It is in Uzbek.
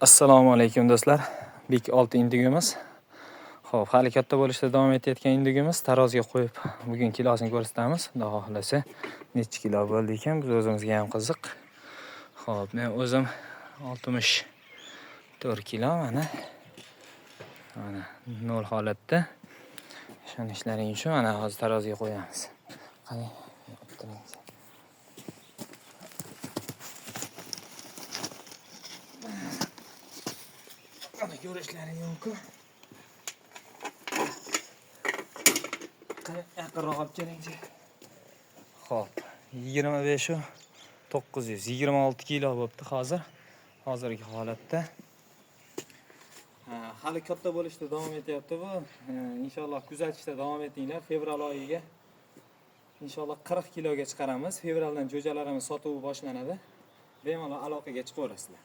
Assalomu alaykum do'stlar. Bek 6 indigimiz. Xo'p, hali katta bo'lishda davom etayotgan indigimiz taroziga qo'yib, bugun kilosini ko'rsatamiz. Xudo xohlasa, necha kilo bo'ldi ekan, biz o'zimizga ham qiziq. Xo'p, men o'zim 64 kilo mana. Mana nol holatda. Ishonishlaring uchun mana hozir taroziga qo'yamiz. Qani, o'tiring. Mana ko'rishlaring mumkin. Qani, yaqinroq olib keling. Xo'p, 25 u 926 kilo bo'libdi hozirgi holatda. Hali katta bo'lishda davom etyapti bu. Inshaalloh kuzatishda davom etinglar. Fevral oyiga inshaalloh 40 kiloga chiqaramiz. Fevraldan jo'jalarimiz sotuvi boshlanadi. Bemalol aloqaga chiqaverasizlar.